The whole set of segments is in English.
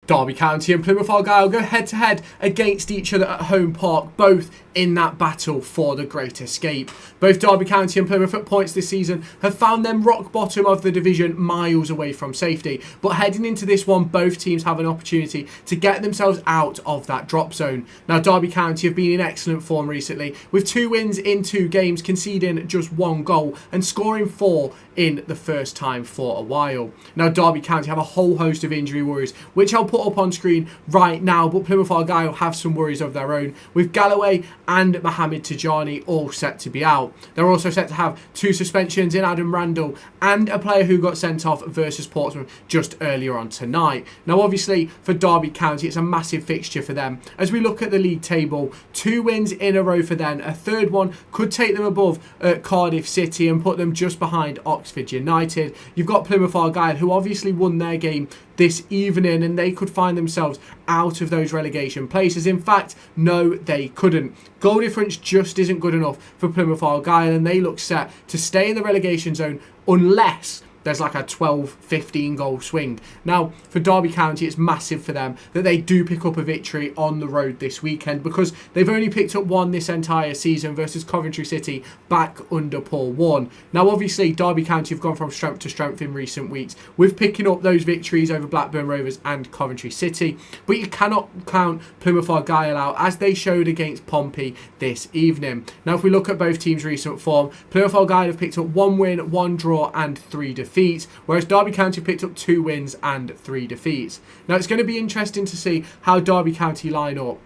Derby County and Plymouth Argyle go head to head against each other at home park, both in that battle for the Great Escape. Both Derby County and Plymouth at points this season have found them rock bottom of the division, miles away from safety. But heading into this one, both teams have an opportunity to get themselves out of that drop zone. Now, Derby County have been in excellent form recently, with 2 wins in 2 games, conceding just 1 goal and scoring 4 in the first time for a while. Now, Derby County have a whole host of injury worries, which I'll put up on screen right now, but Plymouth Argyle have some worries of their own, with Galloway and Mohamed Tijani all set to be out. They're also set to have 2 suspensions in Adam Randall and a player who got sent off versus Portsmouth just earlier on tonight. Now, obviously, for Derby County, it's a massive fixture for them. As we look at the league table, 2 wins in a row for them. A third one could take them above Cardiff City and put them just behind Oxford United. You've got Plymouth Argyle, who obviously won their game this evening, and they could find themselves out of those relegation places. In fact, no, they couldn't. Goal difference just isn't good enough for Plymouth Argyle, and they look set to stay in the relegation zone unless there's like a 12-15 goal swing. Now, for Derby County, it's massive for them that they do pick up a victory on the road this weekend, because they've only picked up 1 this entire season versus Coventry City back under Paul Warne. Now, obviously, Derby County have gone from strength to strength in recent weeks with picking up those victories over Blackburn Rovers and Coventry City, but you cannot count Plymouth Argyle out, as they showed against Pompey this evening. Now, if we look at both teams' recent form, Plymouth Argyle have picked up 1 win, 1 draw and 3 defeats, whereas Derby County picked up 2 wins and 3 defeats. Now, it's going to be interesting to see how Derby County line up.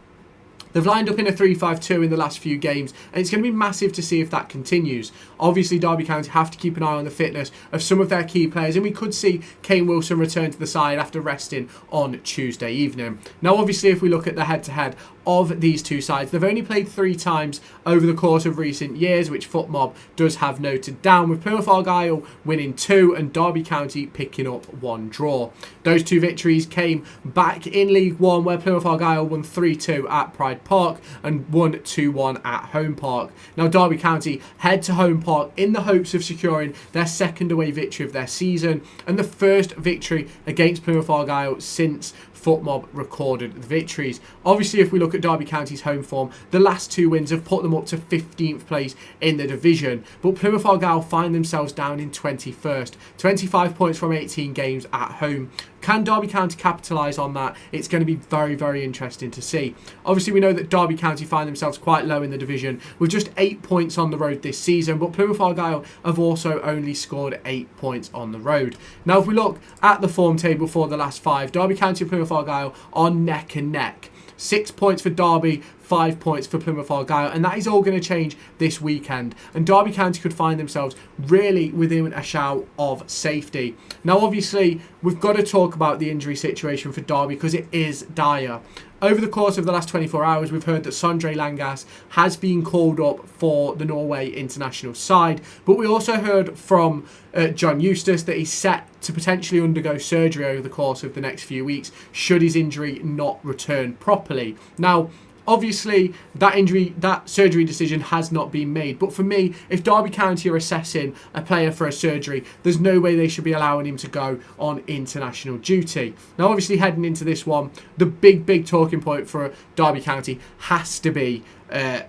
They've lined up in a 3-5-2 in the last few games, and it's going to be massive to see if that continues. Obviously, Derby County have to keep an eye on the fitness of some of their key players, and we could see Kane Wilson return to the side after resting on Tuesday evening. Now, obviously, if we look at the head-to-head of these 2 sides, they've only played 3 times over the course of recent years, which FootMob does have noted down, with Plymouth Argyle winning 2 and Derby County picking up 1 draw. Those 2 victories came back in League One, where Plymouth Argyle won 3-2 at Pride Park and won 2-1 at Home Park. Now, Derby County head to Home Park in the hopes of securing their 2nd away victory of their season and the first victory against Plymouth Argyle since FootMob recorded the victories. Obviously, if we look at Derby County's home form, the last 2 wins have put them up to 15th place in the division, but Plymouth Argyle find themselves down in 21st, 25 points from 18 games at home. Can Derby County capitalise on that? It's going to be very, very interesting to see. Obviously, we know that Derby County find themselves quite low in the division with just 8 points on the road this season, but Plymouth Argyle have also only scored 8 points on the road. Now, if we look at the form table for the last 5, Derby County and Plymouth Argyle are neck and neck. 6 points for Derby, 5 points for Plymouth Argyle, and that is all going to change this weekend, and Derby County could find themselves really within a shout of safety. Now, obviously, we've got to talk about the injury situation for Derby, because it is dire. Over the course of the last 24 hours, we've heard that Sondre Langas has been called up for the Norway international side, but we also heard from John Eustace that he's set to potentially undergo surgery over the course of the next few weeks should his injury not return properly. Now, obviously, that surgery decision has not been made. But for me, if Derby County are assessing a player for a surgery, there's no way they should be allowing him to go on international duty. Now, obviously, heading into this one, the big talking point for Derby County has to be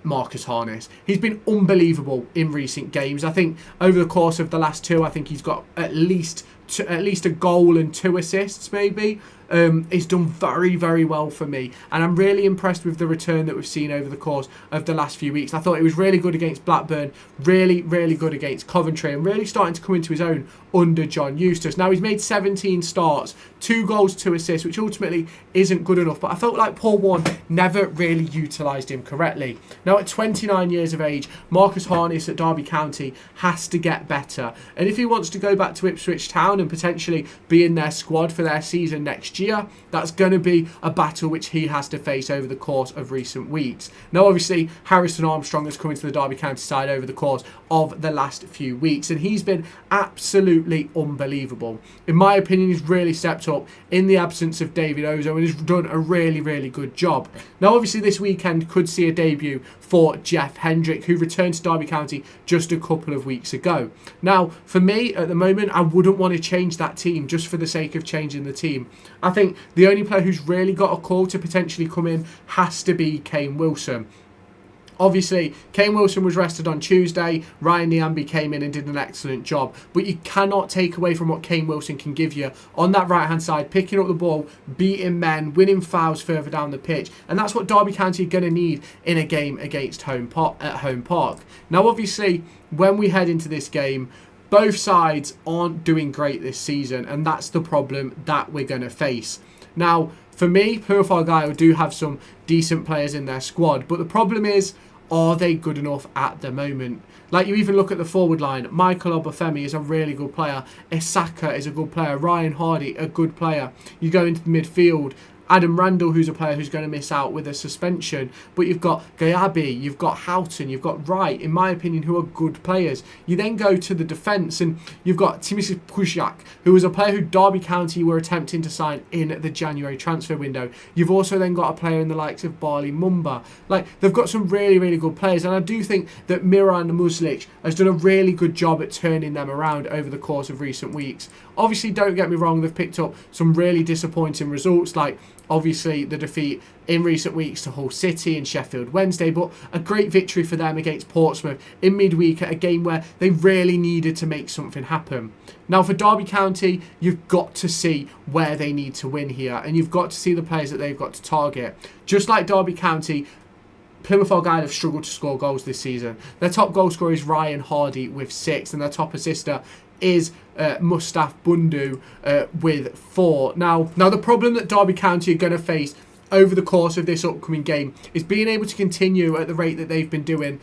Marcus Harness. He's been unbelievable in recent games. I think over the course of the last 2, I think he's got at least a goal and 2 assists, maybe. He's done very, very well for me, and I'm really impressed with the return that we've seen over the course of the last few weeks. I thought he was really good against Blackburn, really good against Coventry, and really starting to come into his own under John Eustace. Now, he's made 17 starts, 2 goals, 2 assists, which ultimately isn't good enough, but I felt like Paul Warne never really utilised him correctly. Now, at 29 years of age, Marcus Harness at Derby County has to get better, and if he wants to go back to Ipswich Town and potentially be in their squad for their season next year, that's going to be a battle which he has to face over the course of recent weeks. Now, obviously, Harrison Armstrong has come into the Derby County side over the course of the last few weeks, and he's been absolutely unbelievable. In my opinion, he's really stepped up in the absence of David Ozo and has done a really good job. Now, obviously, this weekend could see a debut for Jeff Hendrick, who returned to Derby County just a couple of weeks ago. Now, for me, at the moment, I wouldn't want to change that team just for the sake of changing the team. I think the only player who's really got a call to potentially come in has to be Kane Wilson. Obviously, Kane Wilson was rested on Tuesday. Ryan Niambi came in and did an excellent job. But you cannot take away from what Kane Wilson can give you on that right-hand side, picking up the ball, beating men, winning fouls further down the pitch. And that's what Derby County are going to need in a game against at Home Park. Now, obviously, when we head into this game, both sides aren't doing great this season. And that's the problem that we're going to face. Now, for me, Plymouth Argyle do have some decent players in their squad, but the problem is, are they good enough at the moment? Like, you even look at the forward line. Michael Obafemi is a really good player. Isaka is a good player. Ryan Hardy, a good player. You go into the midfield. Adam Randall, who's a player who's going to miss out with a suspension. But you've got Gayabi, you've got Houghton, you've got Wright, in my opinion, who are good players. You then go to the defence and you've got Timothy Pujak, who was a player who Derby County were attempting to sign in the January transfer window. You've also then got a player in the likes of Barley Mumba. Like, they've got some really, really good players. And I do think that Miran Muslic has done a really good job at turning them around over the course of recent weeks. Obviously, don't get me wrong, they've picked up some really disappointing results, like obviously the defeat in recent weeks to Hull City and Sheffield Wednesday, but a great victory for them against Portsmouth in midweek at a game where they really needed to make something happen. Now, for Derby County, you've got to see where they need to win here, and you've got to see the players that they've got to target. Just like Derby County, Plymouth Argyle have struggled to score goals this season. Their top goal scorer is Ryan Hardy with 6, and their top assister is Mustaf Bundu with 4. Now the problem that Derby County are going to face over the course of this upcoming game is being able to continue at the rate that they've been doing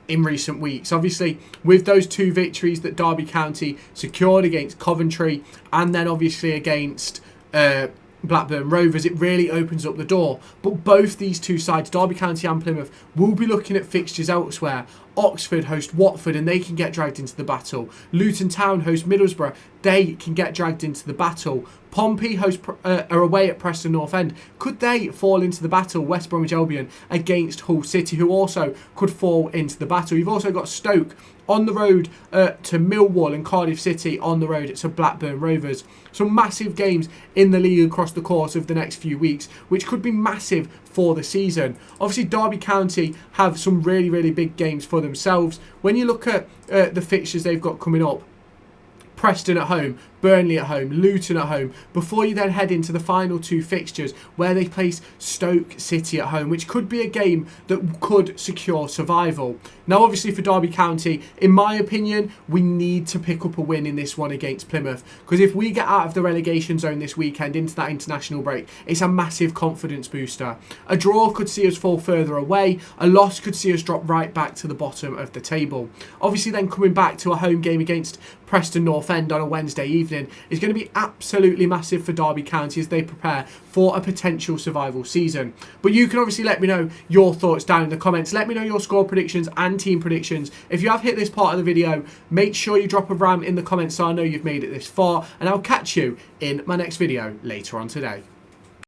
in recent weeks. Obviously, with those 2 victories that Derby County secured against Coventry and then obviously against Blackburn Rovers, it really opens up the door. But both these 2 sides, Derby County and Plymouth, will be looking at fixtures elsewhere. Oxford host Watford and they can get dragged into the battle. Luton Town host Middlesbrough, they can get dragged into the battle. Pompey are away at Preston North End. Could they fall into the battle? West Bromwich Albion against Hull City, who also could fall into the battle. You've also got Stoke on the road to Millwall and Cardiff City on the road to Blackburn Rovers. Some massive games in the league across the course of the next few weeks, which could be massive for the season. Obviously, Derby County have some really, really big games for themselves. When you look at the fixtures they've got coming up, Preston at home, Burnley at home, Luton at home, before you then head into the final 2 fixtures where they place Stoke City at home, which could be a game that could secure survival. Now, obviously, for Derby County, in my opinion, we need to pick up a win in this one against Plymouth, because if we get out of the relegation zone this weekend into that international break, it's a massive confidence booster. A draw could see us fall further away, a loss could see us drop right back to the bottom of the table. Obviously, then coming back to a home game against Preston North End on a Wednesday evening is going to be absolutely massive for Derby County as they prepare for a potential survival season. But you can obviously let me know your thoughts down in the comments. Let me know your score predictions and team predictions. If you have hit this part of the video, make sure you drop a ram in the comments so I know you've made it this far, and I'll catch you in my next video later on today.